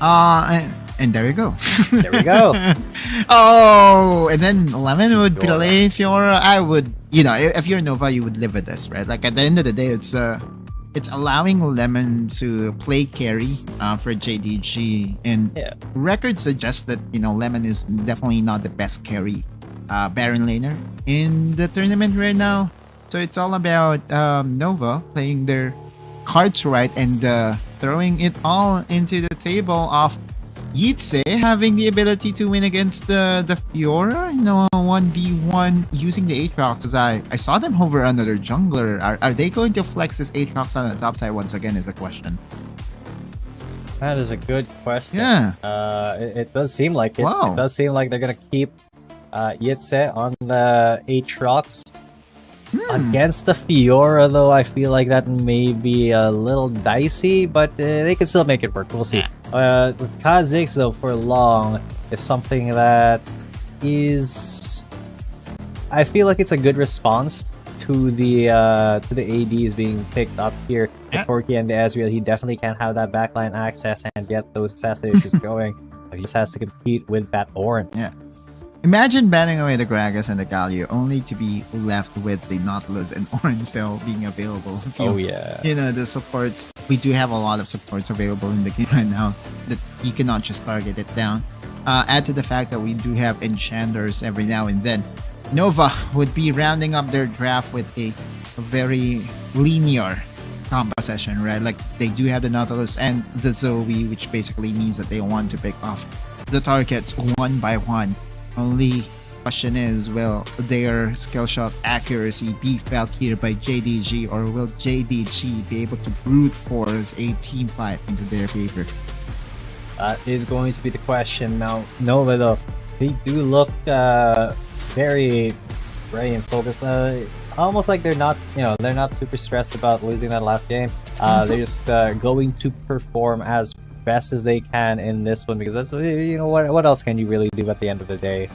And there you go. There we go. Oh, and then Lemon would play Fiora. I would, if you're Nova, you would live with this, right? Like at the end of the day, it's allowing Lemon to play carry for JDG, and records suggest that Lemon is definitely not the best carry Baron laner in the tournament right now. So it's all about Nova playing their cards right and throwing it all into the table of Yitse having the ability to win against the Fiora, 1v1 using the Aatrox. I saw them hover under their jungler. Are they going to flex this Aatrox on the top side once again is a question. That is a good question. Yeah. It does seem like it. Wow. It does seem like they're going to keep Yitse on the Aatrox. Against the Fiora, though, I feel like that may be a little dicey, but they can still make it work. We'll see. With Kha'Zix, though, for long is something that is... I feel like it's a good response to the ADs being picked up here. The Corki and the Ezreal, he definitely can have that backline access and get those assassinations going. He just has to compete with that Ornn. Yeah. Imagine banning away the Gragas and the Galio only to be left with the Nautilus and Ornn still being available. The supports. We do have a lot of supports available in the game right now that you cannot just target it down. Add to the fact that we do have enchanters every now and then. Nova would be rounding up their draft with a very linear composition, right? Like they do have the Nautilus and the Zoe, which basically means that they want to pick off the targets one by one. Only question is, will their skill shot accuracy be felt here by JDG, or will JDG be able to brute force a team fight into their favor? That is going to be the question. Now, Nova, though, they do look very ready and focused. Almost like they're not super stressed about losing that last game. They're just going to perform as best as they can in this one, because that's what else can you really do at the end of the day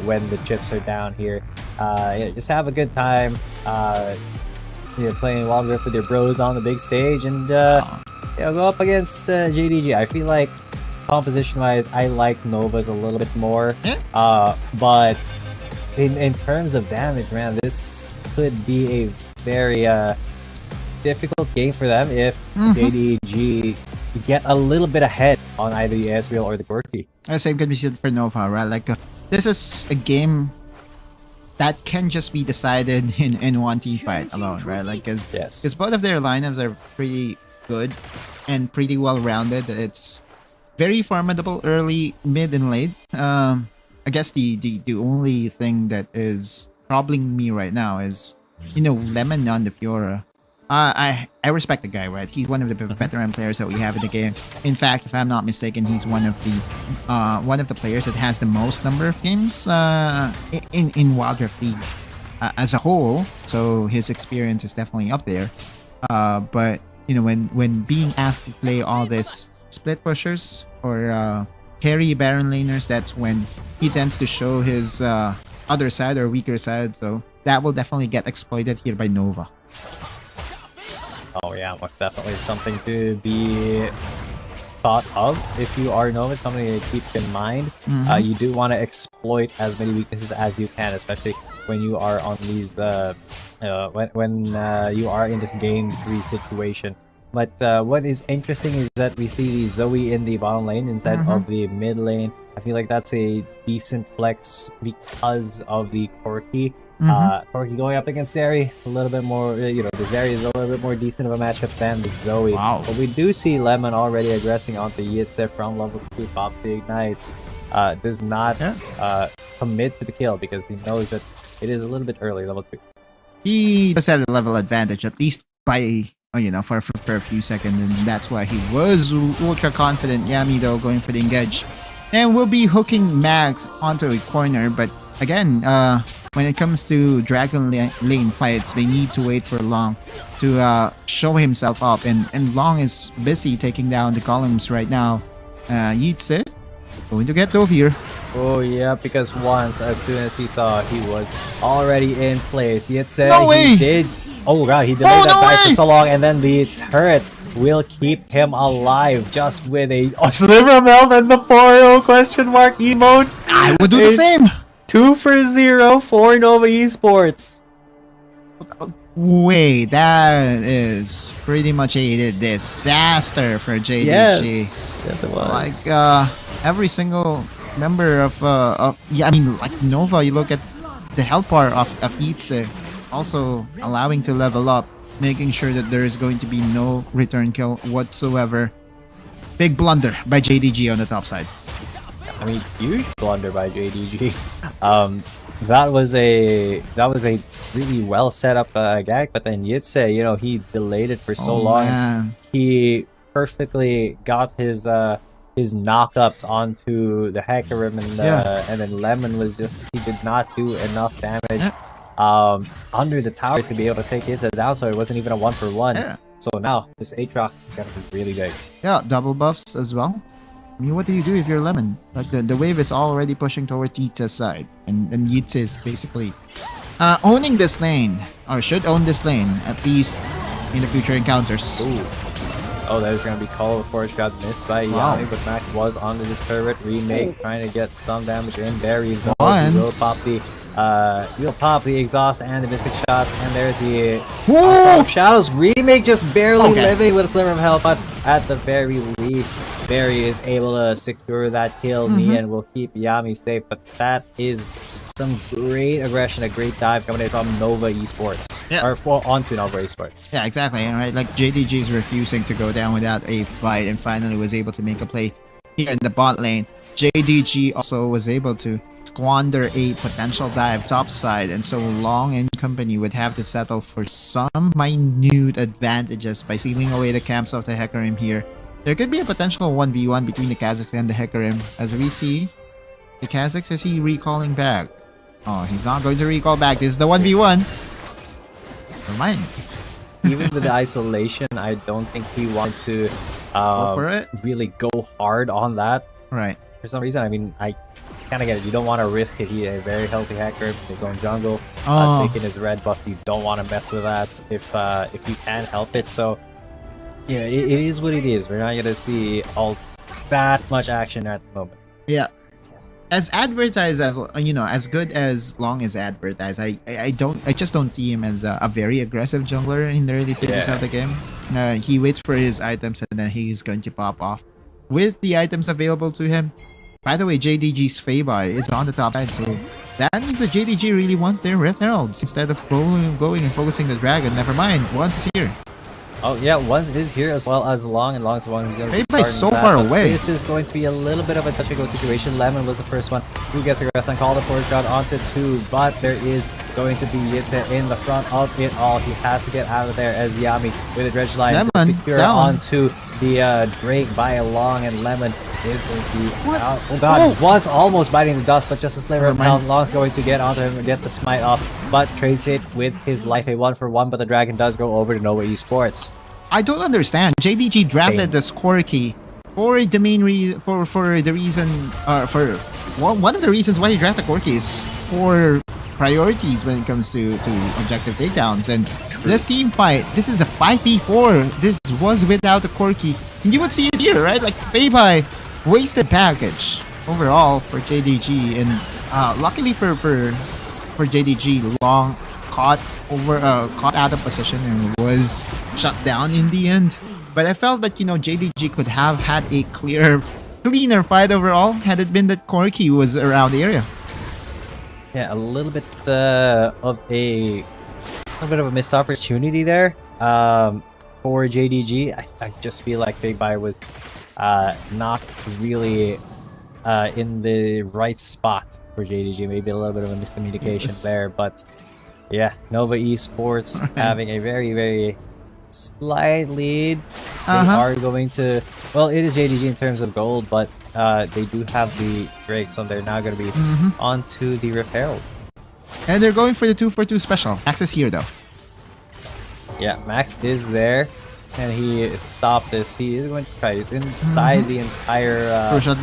when the chips are down here. Just have a good time playing Wild Rift with your bros on the big stage, and go up against JDG. I feel like composition wise I like Nova's a little bit more, but in terms of damage, man, this could be a very difficult game for them if JDG get a little bit ahead on either the Ezreal or the Corki. Same could be said for Nova, right? Like this is a game that can just be decided in one team fight alone, right? Like because both of their lineups are pretty good and pretty well rounded. It's very formidable early, mid, and late. I guess the only thing that is troubling me right now is Lemon on the Fiora. I respect the guy, right? He's one of the veteran players that we have in the game. In fact, if I'm not mistaken, he's one of the players that has the most number of games in Wild Rift League as a whole. So his experience is definitely up there. But when being asked to play all this split pushers or carry Baron laners, that's when he tends to show his other side or weaker side. So that will definitely get exploited here by Nova. Oh yeah, most definitely something to be thought of if you are Nova. Something to keep in mind. You do want to exploit as many weaknesses as you can, especially when you are on these when you are in this game 3 situation. But what is interesting is that we see the Zoe in the bottom lane instead of the mid lane. I feel like that's a decent flex because of the Corki. Corki going up against Zeri, a little bit more, the Zeri is a little bit more decent of a matchup than the Zoe. Wow. But we do see Lemon already aggressing onto Yitse from level 2, pops the Ignite. Does not commit to the kill because he knows that it is a little bit early, level 2. He does have a level advantage, at least by, for a few seconds, and that's why he was ultra confident. Yami, though, going for the engage. And we'll be hooking Max onto a corner, but again, when it comes to Dragon Lane fights, they need to wait for Long to show himself up, and Long is busy taking down the columns right now. Yitse going to get over here. Oh yeah, because as soon as he saw, he was already in place. Yitse, no way! He did. Oh god, he delayed that back for so long, and then the turret will keep him alive just with a sliver of health and the 4-0 question mark emote. I would do the same. 2 for 0 for Nova Esports. Wait, that is pretty much a disaster for JDG. Yes, it was. Like every single member of yeah, I mean, like Nova, you look at the health bar of Itze, also allowing to level up, making sure that there is going to be no return kill whatsoever. Big blunder by JDG on the top side. I mean, huge blunder by JDG. That was a really well set up gag, but then Yitze, you know, he delayed it for so long. Man. He perfectly got his knockups onto the Hecarim, and then Lemon was just, he did not do enough damage under the tower to be able to take Yitze down, so it wasn't even a 1-for-1. Yeah. So now this Aatrox is gonna be really big. Yeah, double buffs as well. I mean, what do you do if you're Lemon? Like the wave is already pushing towards Yitze's side, and Yitze is basically owning this lane, or should own this lane at least in the future encounters. Ooh. Oh, there's gonna be Call of Forge, got missed by Yami, but Mac was onto the turret. Remake trying to get some damage in. Berries though, he will pop the exhaust and the Mystic shots, and there's the Shadows. Remake just barely living with a sliver of health, but at the very least, Barry is able to secure that kill. Nian will keep Yami safe, but that is some great aggression, a great dive coming in from Nova Esports. Yeah. Or onto Nova Esports. Yeah, exactly. Right, like JDG is refusing to go down without a fight, and finally was able to make a play here in the bot lane. JDG also was able to squander a potential dive topside, and so Long and company would have to settle for some minute advantages by sealing away the camps of the Hecarim here. There could be a potential 1v1 between the Kazakhs and the Hecarim. As we see, the Kazakhs, is he recalling back? Oh, he's not going to recall back. This is the 1v1. Never mind. Even with the isolation, I don't think he wanted to Go for it? really go hard on that. Right. For some reason, I mean, I kind of get it. You don't want to risk it. He's a very healthy hacker, his own jungle, taking his red buff. You don't want to mess with that if you can help it. So, yeah, it is what it is. We're not going to see all that much action at the moment. Yeah. As advertised as, you know, as good as Long is advertised, I just don't see him as a very aggressive jungler in the early stages of the game. He waits for his items and then he's going to pop off with the items available to him. By the way, JDG's Feyby is on the top side, so that means that JDG really wants their Rift Heralds instead of going and focusing the dragon. Never mind, once is here. Oh yeah, Once is here as well as Long, and Long's the one who's going to be so far away. This is going to be a little bit of a touch and go situation. Lemon was the first one who gets aggressive and called the force got onto 2, but there is going to be Yitze in the front of it all. He has to get out of there as Yami with a dredge line secure onto the Drake by Long, and Lemon is going to be out. Oh god, Once almost biting the dust, but just a sliver of health. Long's going to get onto him and get the smite off, but trades it with his life, a 1-for-1, but the dragon does go over to Nova Esports. I don't understand. JDG drafted this Corki for the main reason, for the reason, for one of the reasons why he drafted Corki is for priorities when it comes to objective takedowns. And this team fight, this is a 5v4. This was without the Corki. And you would see it here, right? Like Feyby, wasted package overall for JDG, and luckily for JDG, Long caught out of position and was shut down in the end. But I felt that, you know, JDG could have had a cleaner fight overall had it been that Corki was around the area. Yeah, a little bit of a missed opportunity there for JDG. I just feel like Feyby was not really in the right spot for JDG. Maybe a little bit of a miscommunication there, but yeah, Nova Esports having a very, very slight lead. They are going to... Well, it is JDG in terms of gold, but they do have the Drake, so they're now going to be onto the Rift Herald. And they're going for the 2-for-2 special. Max is here, though. Yeah, Max is there, and he stopped this. He is going to try. He's inside the entire pit, so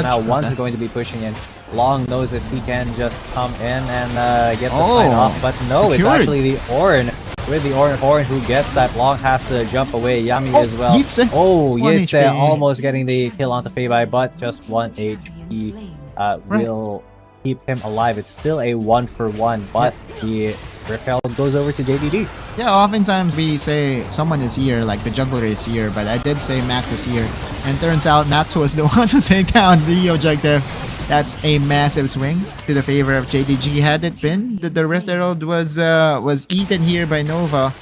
now Once is going to be pushing in. Long knows that he can just come in and get the fight off, but no, it's actually the Ornn with the Orin who gets that. Long has to jump away. Yami as well. Yitze. Oh, 1 Yitze HP. almost getting the kill onto Feibai, but just 1 HP will keep him alive. It's still a 1-for-1, but the repel goes over to JDG. Yeah, oftentimes we say someone is here, like the jungler is here, but I did say Max is here. And turns out Max was the one to take down the objective. That's a massive swing to the favor of JDG. Had it been that the Rift Herald was eaten here by Nova,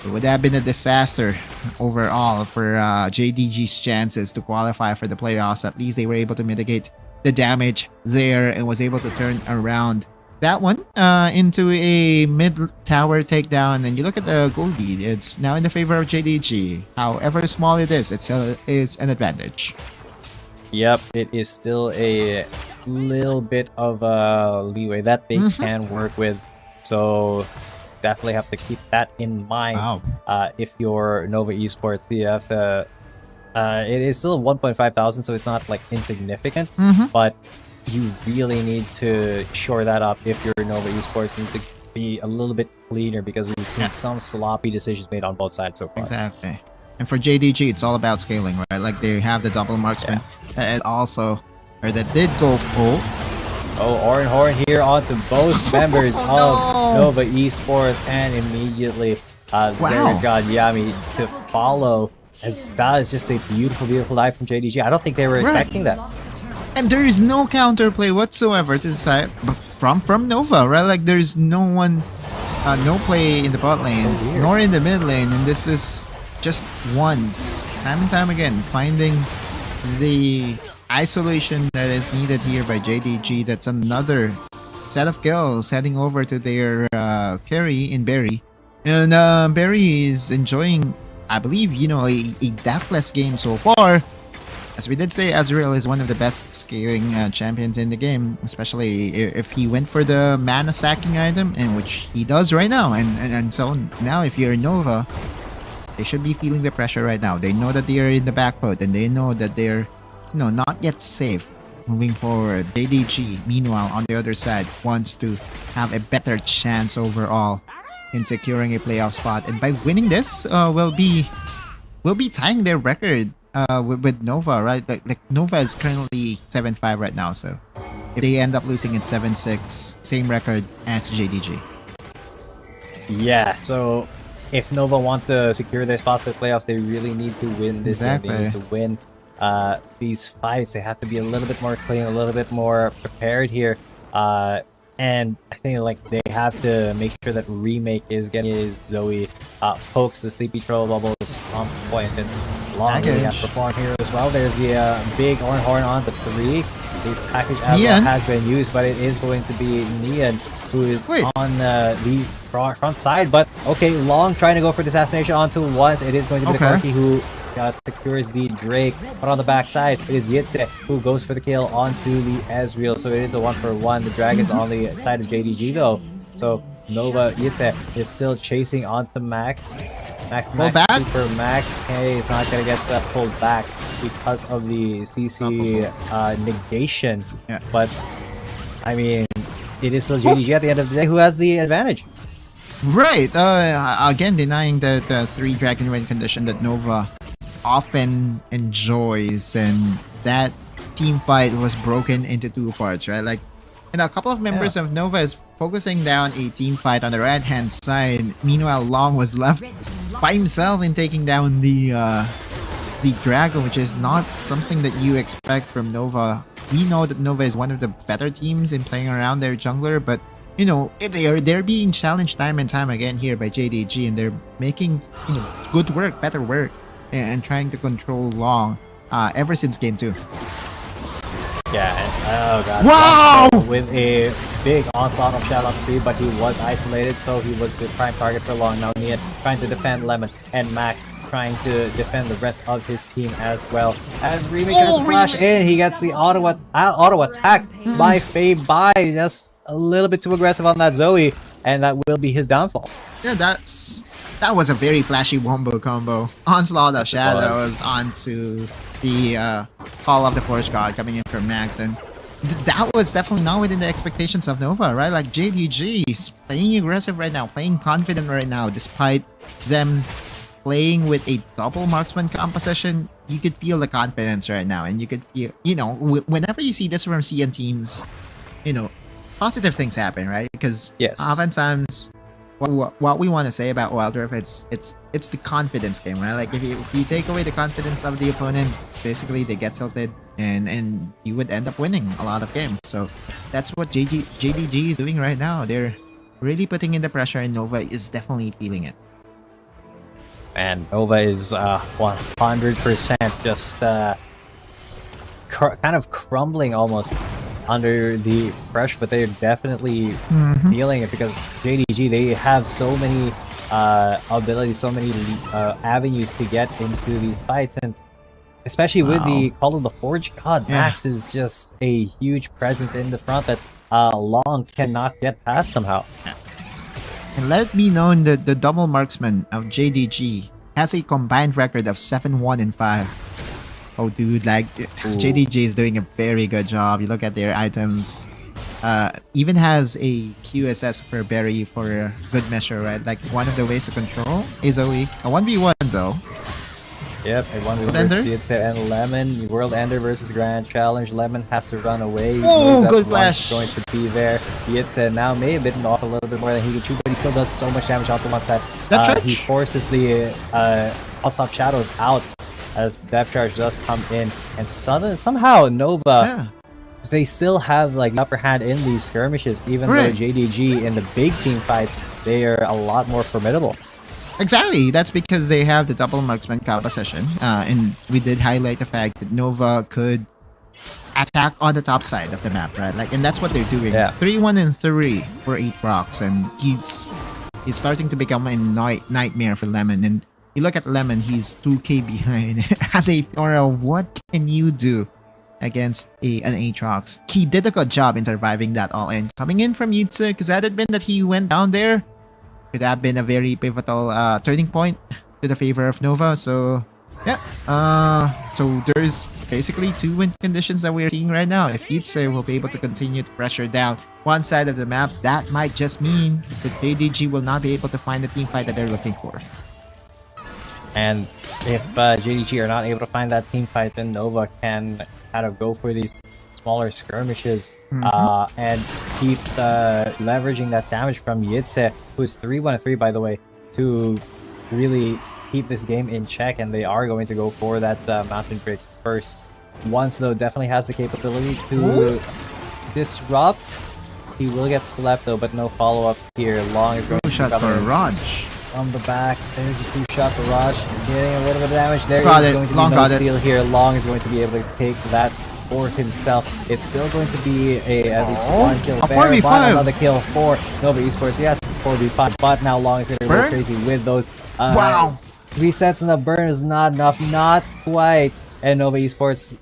it would have been a disaster overall for JDG's chances to qualify for the playoffs. At least they were able to mitigate the damage there and was able to turn around that one into a mid-tower takedown. And you look at the goal lead, it's now in the favor of JDG. However small it is, it's an advantage. Yep, it is still a little bit of a leeway that they can work with. So definitely have to keep that in mind. If you're Nova Esports, you have to... it is still 1,500, so it's not like insignificant, but you really need to shore that up if you're Nova Esports. You need to be a little bit cleaner because we've seen some sloppy decisions made on both sides so far. Exactly. And for JDG, it's all about scaling, right? Like they have the double marksman that did go full. Oh, Orin Horn here onto both members of Nova Esports, and immediately Zera's got Yami to follow. As that is just a beautiful, beautiful dive from JDG. I don't think they were expecting that. And there is no counterplay whatsoever to side from Nova, right? Like there's no one, no play in the bot lane, nor in the mid lane, and this is just once, time and time again, finding the isolation that is needed here by JDG. That's another set of kills heading over to their carry in Berry. And Berry is enjoying, I believe, you know, a deathless game so far. As we did say, Azrael is one of the best scaling champions in the game, especially if he went for the mana stacking item, and which he does right now. And so now if you're Nova, they should be feeling the pressure right now. They know that they are in the back foot, and they know that they're, you know, not yet safe moving forward. JDG, meanwhile, on the other side, wants to have a better chance overall in securing a playoff spot. And by winning this, will be tying their record with Nova, right? Like Nova is currently 7-5 right now, so if they end up losing at 7-6, same record as JDG. Yeah, so if Nova want to secure their spot for the playoffs, they really need to win this game. They need to win these fights. They have to be a little bit more clean, a little bit more prepared here. And I think like they have to make sure that Remake is getting his Zoe pokes the Sleepy Troll bubbles on point, and Long really has to perform here as well. There's the big Orin Horn on the 3. The package as well has been used, but it is going to be Neon who is on the front side. But okay, Long trying to go for the assassination onto once. It is going to be the Corki who secures the Drake, but on the backside it is Yitze who goes for the kill onto the Ezreal. So it is a 1-for-1. The Dragon's on the side of JDG though, so Nova Yitze is still chasing onto Max. Max Super Max. Hey, he's not gonna get pulled back because of the CC negation. But I mean, it is still JDG at the end of the day who has the advantage. Right. Again, denying the 3 Dragon win condition that Nova often enjoys, and that team fight was broken into 2 parts, right? Like, and a couple of members of Nova is focusing down a team fight on the right hand side. Meanwhile, Long was left by himself in taking down the Dragon, which is not something that you expect from Nova. We know that Nova is one of the better teams in playing around their jungler, but you know, they're being challenged time and time again here by JDG, and they're making, you know, good work, better work, and trying to control Long ever since game 2. Yeah, oh god. Wow! With a big onslaught of Shadow 3, but he was isolated, so he was the prime target for Long. Now Nia trying to defend Lemon, and Max trying to defend the rest of his team as well. As Remake has to flash in, he gets the auto attack by Feibai. Just a little bit too aggressive on that Zoe, and that will be his downfall. Yeah, that was a very flashy wombo combo. Onslaught of Shadows onto the Call of the Force God coming in from Max, and that was definitely not within the expectations of Nova, right? Like JDG is playing aggressive right now, playing confident right now, despite them playing with a double marksman composition. You could feel the confidence right now, and you could feel, whenever you see this from CN teams, positive things happen, right? Because oftentimes, what we want to say about Wild Rift, it's the confidence game, right? Like if you take away the confidence of the opponent, basically they get tilted, and you would end up winning a lot of games. So that's what JDG is doing right now. They're really putting in the pressure, and Nova is definitely feeling it. And Nova is 100% just kind of crumbling almost under the pressure, but they're definitely feeling it, because JDG, they have so many abilities, so many avenues to get into these fights, and especially with the Call of the Forge, God, Max is just a huge presence in the front that Long cannot get past somehow. And let it be known that the double marksman of JDG has a combined record of 7-1-5. Oh, dude, like, JDG is doing a very good job. You look at their items. Even has a QSS per berry for a good measure, right? Like, one of the ways to control is AoE. A 1v1, though. Yep, a 1v1 versus and Lemon. World Ender versus Grand Challenge. Lemon has to run away. Oh, good flash. Going to be there. Yitze now may have bitten off a little bit more than he could chew, but he still does so much damage out to one side. He forces the Alsop Shadows out as the Depth Charge does come in, and somehow Nova, they still have like the upper hand in these skirmishes, even though JDG in the big team fights, they are a lot more formidable. Exactly, that's because they have the double marksman composition, and we did highlight the fact that Nova could attack on the top side of the map, right? Like, and that's what they're doing. 3-1-3 for 8 rocks, and he's starting to become a nightmare for Lemon. And you look at Lemon, he's 2k behind. As a Fiora, what can you do against an Aatrox? He did a good job in surviving that all-in. Coming in from Yitze, because that had been that he went down there, could have been a very pivotal turning point to the favor of Nova. So, yeah. So there's basically 2 win conditions that we're seeing right now. If Yitze will be able to continue to pressure down one side of the map, that might just mean that JDG will not be able to find the team fight that they're looking for. And if JDG are not able to find that team fight, then Nova can kind of go for these smaller skirmishes and keep leveraging that damage from Yitze, who's 3-1-3 by the way, to really keep this game in check. And they are going to go for that Mountain Break first. Once though, definitely has the capability to disrupt. He will get slept though, but no follow-up here. Long is going to shot for Raj. On the back, there's a 2-shot for Raj, getting a little bit of damage. There is going to be no steal here. Long is going to be able to take that for himself. It's still going to be at least 1 kill. A 4v5. Another kill for Nova Esports. Yes, 4v5, but now Long is going to go crazy with those. 3 sets and a burn is not enough, not quite. And Nova Esports,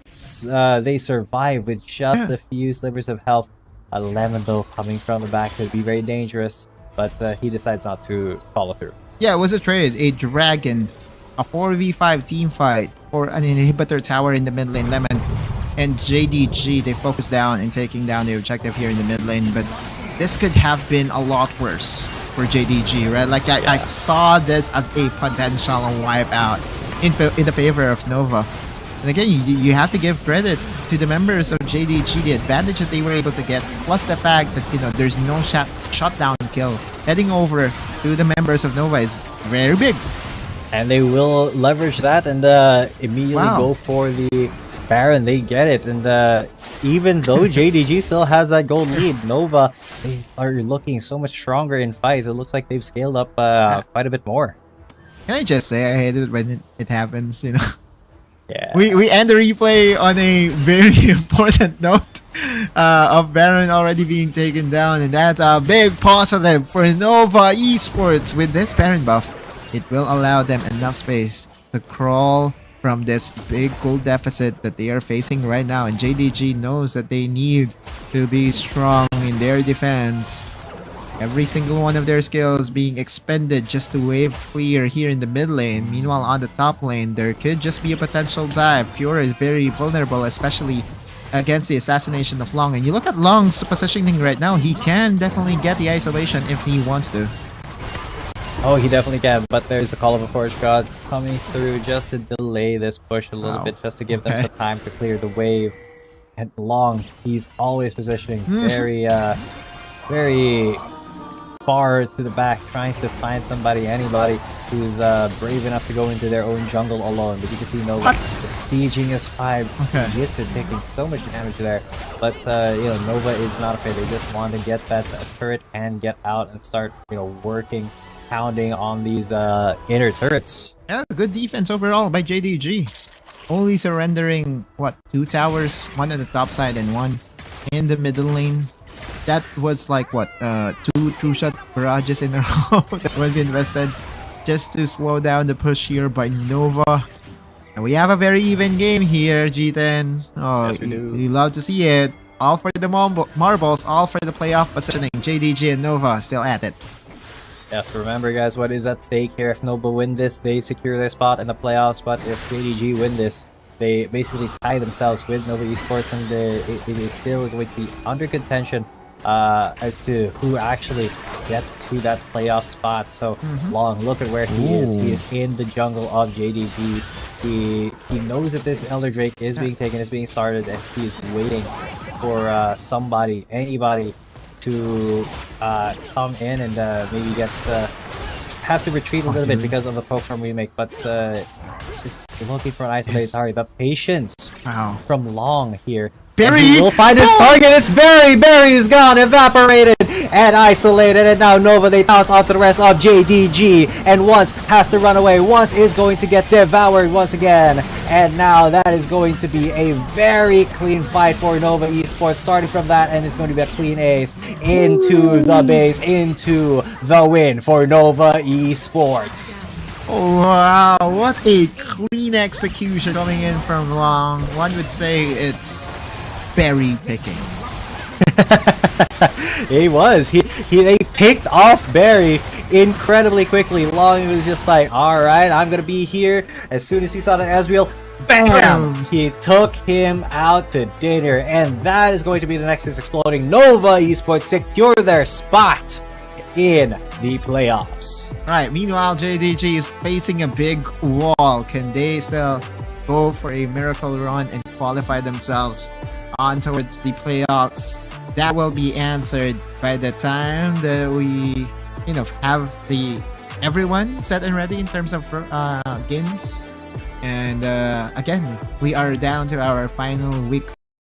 they survive with just a few slivers of health. A Lemon though coming from the back could be very dangerous, but he decides not to follow through. Yeah, it was a trade. A Dragon, a 4v5 team fight for an inhibitor tower in the mid lane. Lemon and JDG, they focus down and taking down the objective here in the mid lane, but this could have been a lot worse for JDG, right? Like, I saw this as a potential wipeout in the favor of Nova. And again, you have to give credit to the members of JDG, the advantage that they were able to get, plus the fact that, there's no shutdown kill. Heading over to the members of Nova is very big. And they will leverage that and immediately go for the Baron. They get it. And even though JDG still has that gold lead, Nova, they are looking so much stronger in fights. It looks like they've scaled up quite a bit more. Can I just say, I hate it when it happens, Yeah. We end the replay on a very important note of Baron already being taken down, and that's a big positive for Nova Esports. With this Baron buff, it will allow them enough space to crawl from this big gold deficit that they are facing right now, and JDG knows that they need to be strong in their defense. Every single one of their skills being expended just to wave clear here in the mid lane. Meanwhile, on the top lane, there could just be a potential dive. Fiora is very vulnerable, especially against the assassination of Long. And you look at Long's positioning right now, he can definitely get the isolation if he wants to. Oh, he definitely can, but there's a Call of a Forge God coming through just to delay this push a little bit, just to give them some time to clear the wave. And Long, he's always positioning very far to the back, trying to find somebody, anybody who's brave enough to go into their own jungle alone. But you can see Nova besieging his 5 Jitsu, taking so much damage there. But you know, Nova is not afraid. They just want to get that turret and get out and start, you know, working, pounding on these inner turrets. Yeah, good defense overall by JDG. Only surrendering, what, 2 towers? 1 on the top side and 1 in the middle lane. That was like, what, 2 true-shot barrages in a row that was invested just to slow down the push here by Nova. And we have a very even game here, G10. Oh, yes, we love to see it. All for the marbles, all for the playoff positioning. JDG and Nova still at it. Yes, remember guys, what is at stake here? If Nova win this, they secure their spot in the playoffs, but if JDG win this, they basically tie themselves with Nova Esports, and it is still going to be under contention as to who actually gets to that playoff spot. So Long, look at where he is. He is in the jungle of JDG. He knows that this Elder Drake is being taken, is being started, and he is waiting for somebody, anybody, to come in and maybe get have to retreat a little bit because of the poke from remake, but just looking for an isolated target. The patience from Long here. Barry will find his target. It's Barry. Barry is gone, evaporated and isolated, and now Nova, they bounce off to the rest of JDG, and Once has to run away. Once is going to get devoured once again, and now that is going to be a very clean fight for Nova Esports, starting from that, and it's going to be a clean ace into the base, into the win for Nova Esports. Oh, wow, what a clean execution coming in from Long. One would say it's berry picking. He was. They picked off Barry incredibly quickly. Long was just like, all right, I'm gonna be here. As soon as he saw the Ezreal, bam! He took him out to dinner, and that is going to be the next is exploding. Nova Esports secure their spot in the playoffs. Right. Meanwhile, JDG is facing a big wall. Can they still go for a miracle run and qualify themselves on towards the playoffs? That will be answered by the time that we, you know, have everyone set and ready in terms of games. And again, we are down to our final week